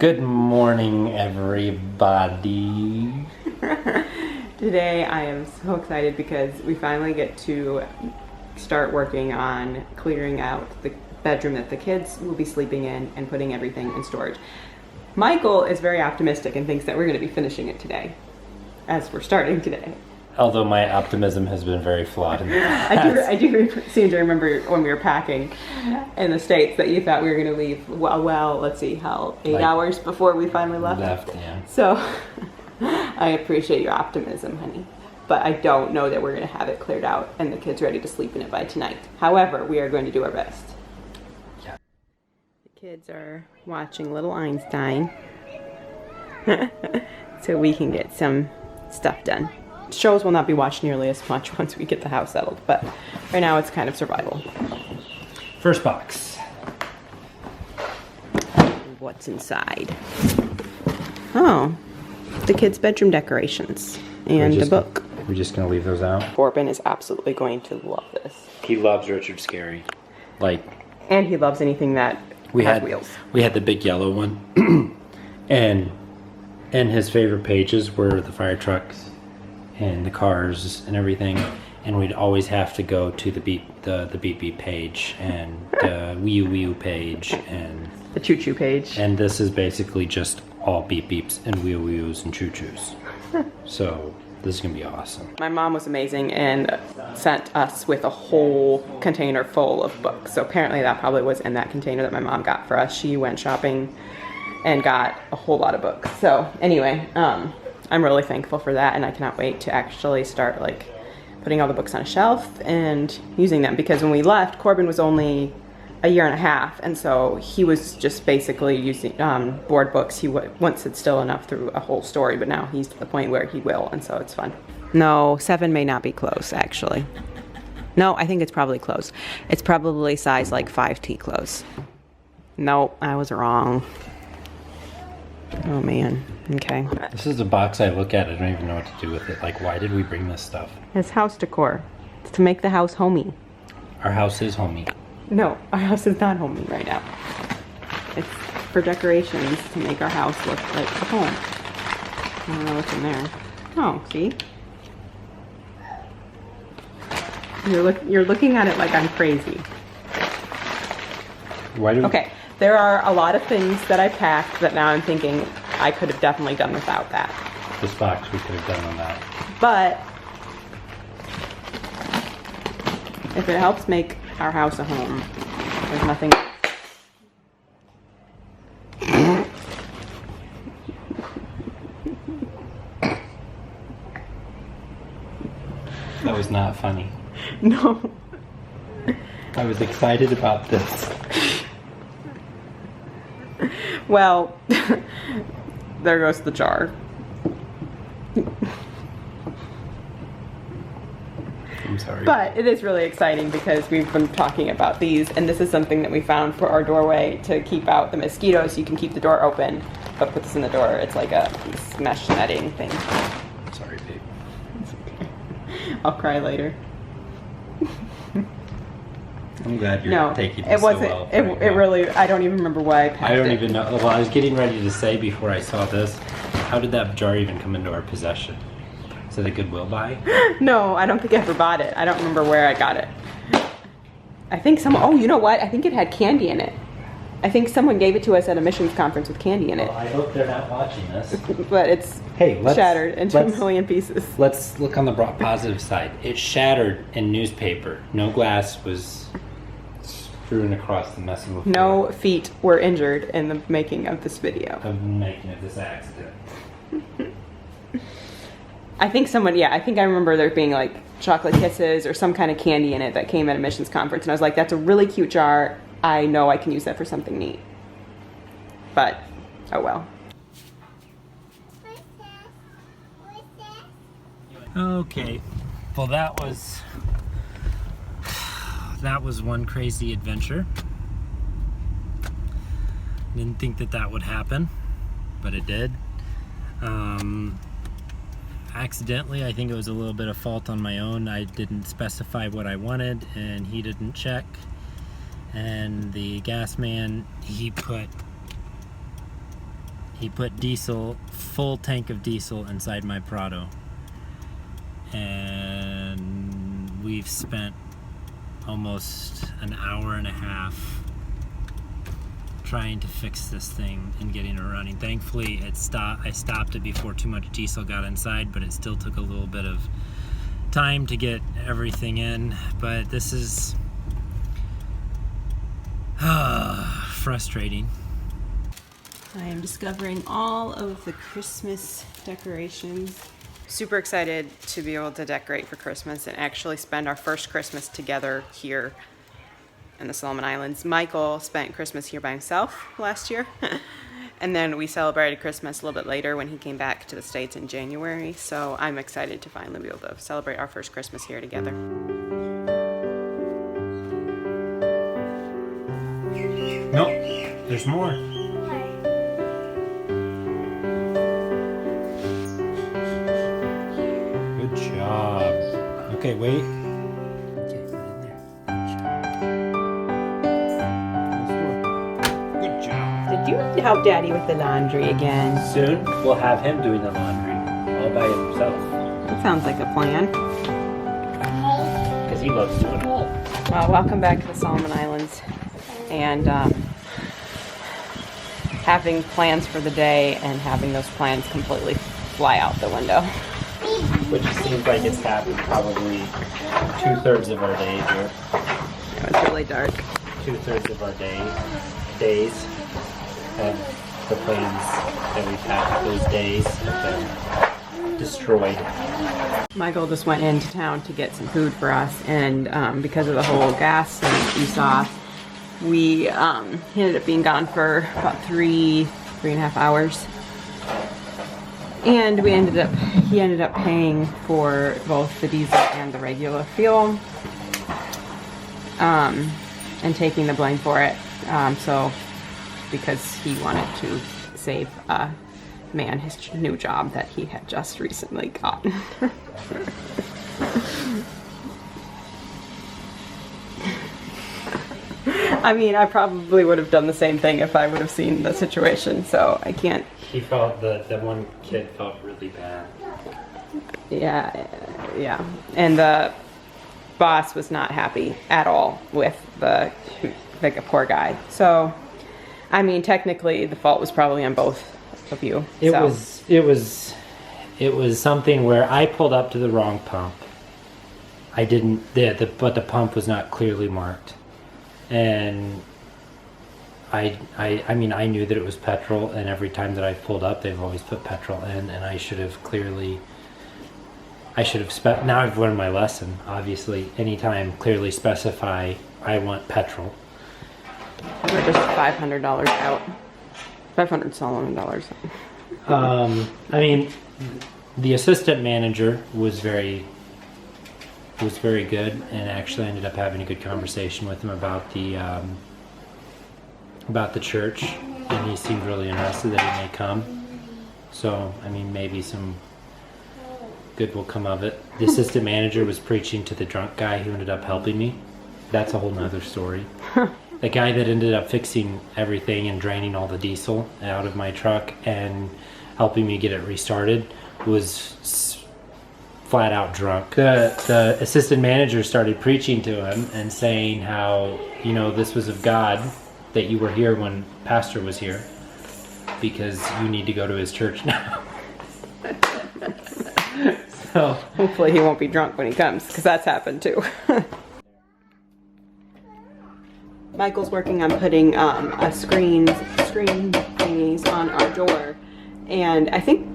Good morning, everybody. Today I am so excited because we finally get to start working on clearing out the bedroom that the kids will be sleeping in and putting everything in storage. Michael is very optimistic and thinks that we're going to be finishing it today, as we're starting today. Although my optimism has been very flawed in the past. I do seem to remember when we were packing in the States that you thought we were going to leave, well, let's see, 8 hours before we finally left? Yeah. So I appreciate your optimism, honey. But I don't know that we're going to have it cleared out and the kids ready to sleep in it by tonight. However, we are going to do our best. Yeah. The kids are watching Little Einstein so we can get some stuff done. Shows will not be watched nearly as much once we get the house settled, but right now it's kind of survival. First box. What's inside? Oh, the kids' bedroom decorations and a book. We're just going to leave those out. Corban is absolutely going to love this. He loves Richard Scarry. And he loves anything that has wheels. We had the big yellow one. and his favorite pages were the fire trucks and the cars and everything, and we'd always have to go to the beep page and the wee wee page and the choo choo page. And this is basically just all beep beeps and wee wees and choo choos. So this is gonna be awesome. My mom was amazing and sent us with a whole container full of books. So apparently that probably was in that container that my mom got for us. She went shopping and got a whole lot of books. So anyway, I'm really thankful for that, and I cannot wait to actually start putting all the books on a shelf and using them, because when we left, Corban was only a year and a half, and so he was just basically using board books. He wouldn't sit still enough through a whole story, but now he's to the point where he will, and so it's fun. No, 7 may not be close, actually. No, I think it's probably close. It's probably size 5T close. Nope, I was wrong. Oh man, okay. This is a box I look at, I don't even know what to do with it. Why did we bring this stuff? It's house decor. It's to make the house homey. Our house is homey. No, our house is not homey right now. It's for decorations to make our house look like a home. I don't know what's in there. Oh, see? You're looking at it like I'm crazy. Why do Okay. There are a lot of things that I packed that now I'm thinking I could have definitely done without that. This box we could have done on that. But if it helps make our house a home, there's nothing. That was not funny. No. I was excited about this. Well, there goes the jar. I'm sorry. But it is really exciting because we've been talking about these, and this is something that we found for our doorway to keep out the mosquitoes. You can keep the door open, but put this in the door. It's like a mesh netting thing. Sorry, babe. It's okay. I'll cry later. I'm glad you're taking this it wasn't, so well. It really, I don't even remember why I packed it. I don't even know. Well, I was getting ready to say before I saw this, how did that jar even come into our possession? Is it a Goodwill buy? No, I don't think I ever bought it. I don't remember where I got it. I think oh, you know what? I think it had candy in it. I think someone gave it to us at a missions conference with candy in it. Well, I hope they're not watching this. But it's shattered into a million pieces. Let's look on the positive side. It shattered in newspaper. No glass was strewn across the mess of the floor. No feet were injured in the making of this video. Of the making of this accident. I think I remember there being chocolate kisses or some kind of candy in it that came at a missions conference. And I was like, that's a really cute jar. I know I can use that for something neat. But, oh well. Okay. Well, that was one crazy adventure. Didn't think that would happen, but it did. Accidentally, I think it was a little bit of fault on my own. I didn't specify what I wanted, and he didn't check. And the gas man, he put he put diesel, full tank of diesel inside my Prado. And we've spent almost an hour and a half trying to fix this thing and getting it running. Thankfully, I stopped it before too much diesel got inside, but it still took a little bit of time to get everything in. But this is frustrating. I am discovering all of the Christmas decorations. Super excited to be able to decorate for Christmas and actually spend our first Christmas together here in the Solomon Islands. Michael spent Christmas here by himself last year. And then we celebrated Christmas a little bit later when he came back to the States in January. So I'm excited to finally be able to celebrate our first Christmas here together. Nope, there's more. Good job. Okay, wait. Okay, put it in there. Good job. Did you help Daddy with the laundry again? Soon we'll have him doing the laundry all by himself That sounds like a plan. because he loves doing it. Well, welcome back to the Solomon Islands. And having plans for the day and having those plans completely fly out the window. Which seems like it's happened probably 2/3 of our day here. It was really dark. 2/3 of our days have the plans that we've had those days have been destroyed. Michael just went into town to get some food for us, and because of the whole gas thing that you saw, he ended up being gone for about three and a half hours. And he ended up paying for both the diesel and the regular fuel, and taking the blame for it. So because he wanted to save a man his new job that he had just recently gotten. I mean, I probably would have done the same thing if I would have seen the situation, so I can't. He felt the one kid felt really bad. Yeah. And the boss was not happy at all with the poor guy. So, I mean, technically the fault was probably on both of you. It was something where I pulled up to the wrong pump. I didn't, but the pump was not clearly marked. And I mean, I knew that it was petrol, and every time that I pulled up, they've always put petrol in, and I should have now I've learned my lesson. Obviously, anytime clearly specify, I want petrol. We're just $500 out. $500 Solomon dollars. I mean, the assistant manager was very good, and actually ended up having a good conversation with him about the church, and he seemed really interested that he may come. So, I mean, maybe some good will come of it. The assistant manager was preaching to the drunk guy who ended up helping me. That's a whole nother story. The guy that ended up fixing everything and draining all the diesel out of my truck and helping me get it restarted was flat out drunk. The assistant manager started preaching to him and saying how, this was of God, that you were here when Pastor was here, because you need to go to his church now. So hopefully he won't be drunk when he comes, because that's happened too. Michael's working on putting a screen thingies on our door, and I think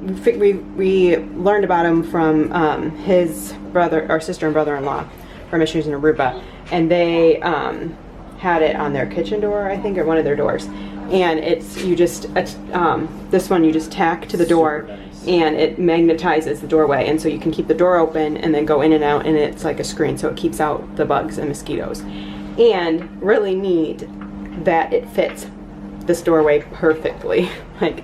we learned about him from his brother or sister and brother-in-law from Missionaries in Aruba, and they had it on their kitchen door, I think, or one of their doors. And it's this one you just tack to the door, and it magnetizes the doorway, and so you can keep the door open and then go in and out, and it's like a screen, so it keeps out the bugs and mosquitoes. And really neat that it fits this doorway perfectly. Like,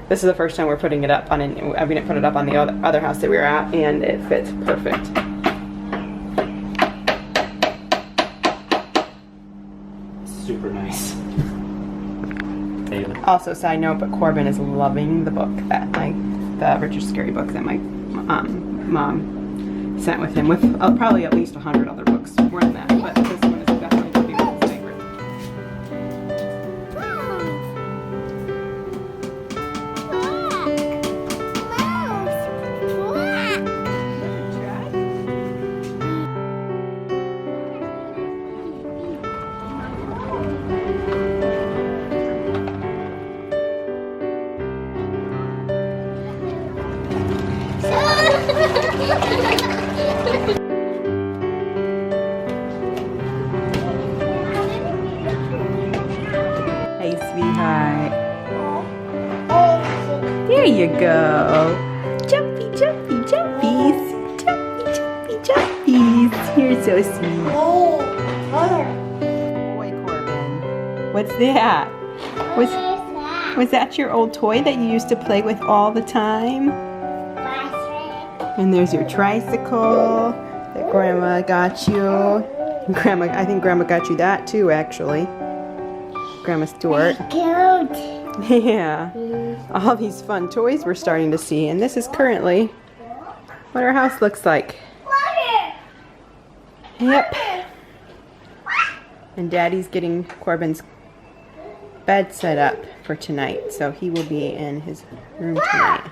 this is the first time we're putting it up on we didn't put it up on the other house that we were at, and it fits perfect. Super nice. David. Also, side note, but Corban is loving the book that the Richard Scarry book that my mom sent with him, with probably at least 100 other books, more than that. But this one is definitely going to be his favorite. Hey, sweetheart. There you go. Jumpy, jumpy, jumpies. Jumpy, jumpy, jumpies. You're so sweet. Boy, Corban. What's that? Was that your old toy that you used to play with all the time? And there's your tricycle that Grandma got you. I think Grandma got you that too, actually. Grandma Stewart. Yeah. All these fun toys we're starting to see, and this is currently what our house looks like. Yep. And Daddy's getting Corban's bed set up for tonight, so he will be in his room tonight.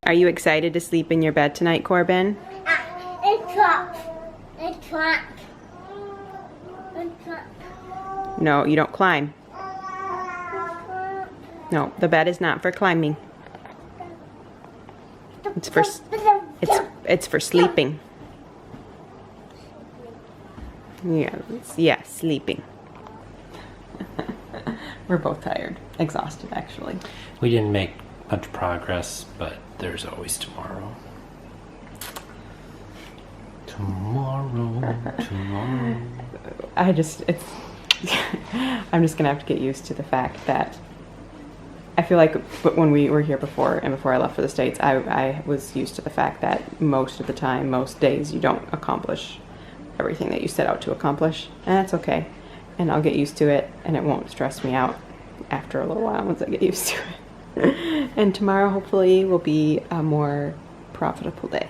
Are you excited to sleep in your bed tonight, Corban? No, you don't climb. No, the bed is not for climbing. It's for sleeping. Yeah, sleeping. We're both tired, exhausted actually. We didn't make much progress, but there's always tomorrow. Tomorrow. I'm just gonna have to get used to the fact that I feel like when we were here before and before I left for the States, I was used to the fact that most of the time, most days, you don't accomplish everything that you set out to accomplish, and that's okay. And I'll get used to it, and it won't stress me out after a little while once I get used to it. And tomorrow, hopefully, will be a more profitable day.